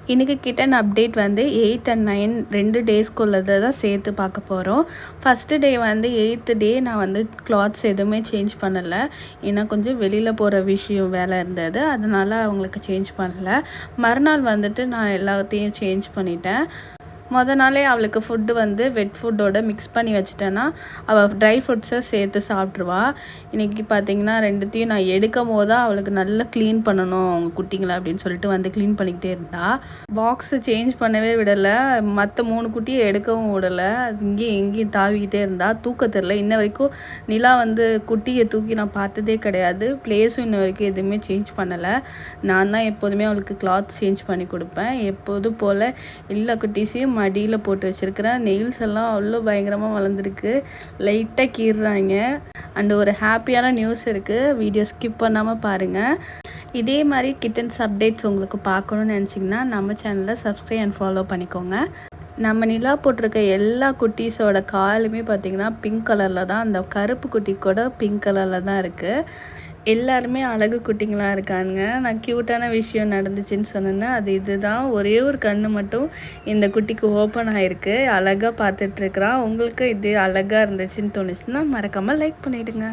இன்றைக்கி kitten update வந்து 8 and 9 2 டேஸ்க்குள்ளதை தான் சேர்த்து பார்க்க போகிறோம். ஃபஸ்ட்டு டே வந்து 8th டே நான் வந்து கிளாத்ஸ் எதுவுமே சேஞ்ச் பண்ணலை. ஏன்னா கொஞ்சம் வெளியில் போகிற விஷயம் வேலை இருந்தது, அதனால் அவங்களுக்கு சேஞ்ச் பண்ணலை. மறுநாள் வந்துட்டு நான் எல்லாத்தையும் சேஞ்ச் பண்ணிட்டேன். நாளே அவளுக்கு ஃபுட்டு வந்து வெட் ஃபுட்டோட மிக்ஸ் பண்ணி வச்சுட்டேன்னா அவள் ட்ரை ஃப்ரூட்ஸை சேர்த்து சாப்பிட்ருவா. இன்றைக்கி பார்த்திங்கன்னா ரெண்டுத்தையும் நான் எடுக்கும் போது தான் அவளுக்கு நல்லா க்ளீன் பண்ணணும் அவங்க குட்டிங்களை அப்படின்னு சொல்லிட்டு வந்து க்ளீன் பண்ணிக்கிட்டே இருந்தாள். பாக்ஸை சேஞ்ச் பண்ணவே விடலை, மற்ற 3 குட்டியை எடுக்கவும் விடலை. அது இங்கேயும் எங்கேயும் தாவிக்கிட்டே இருந்தால் தூக்கத்தில். இன்ன வரைக்கும் நிலா வந்து குட்டியை தூக்கி நான் பார்த்ததே கிடையாது. ப்ளேஸும் இன்ன வரைக்கும் எதுவுமே சேஞ்ச் பண்ணலை. நான் தான் எப்போதுமே அவளுக்கு கிளாத் சேஞ்ச் பண்ணி கொடுப்பேன். எப்போதும் போல் எல்லா குட்டீஸையும் மடியில் போட்டு வச்சுருக்கிறேன். நெயில்ஸ் எல்லாம் அவ்வளோ பயங்கரமாக வளர்ந்துருக்கு, லைட்டாக கீறுறாங்க. அண்டு ஒரு ஹாப்பியான நியூஸ் இருக்குது, வீடியோ ஸ்கிப் பண்ணாமல் பாருங்கள். இதே மாதிரி கிட்டன்ஸ் அப்டேட்ஸ் உங்களுக்கு பார்க்கணுன்னு நினச்சிங்கன்னா நம்ம சேனலை சப்ஸ்கிரைப் அண்ட் ஃபாலோ பண்ணிக்கோங்க. நம்ம நிலா போட்டிருக்க எல்லா குட்டீஸோட காலுமே பார்த்திங்கன்னா பிங்க் கலரில் தான், அந்த கருப்பு குட்டி கூட பிங்க் கலரில் தான் இருக்குது. எல்லாருமே அழகு குட்டிங்களாக இருக்காங்க. நான் க்யூட்டான விஷயம் நடந்துச்சுன்னு சொன்னேன்னா அது இதுதான். ஒரே ஒரு கண்ணு மட்டும் இந்த குட்டிக்கு ஓப்பன் ஆகிருக்கு, அழகாக பார்த்துட்ருக்குறான். உங்களுக்கு இது அழகாக இருந்துச்சுன்னு தோணுச்சுன்னா மறக்காமல் லைக் பண்ணிவிடுங்க.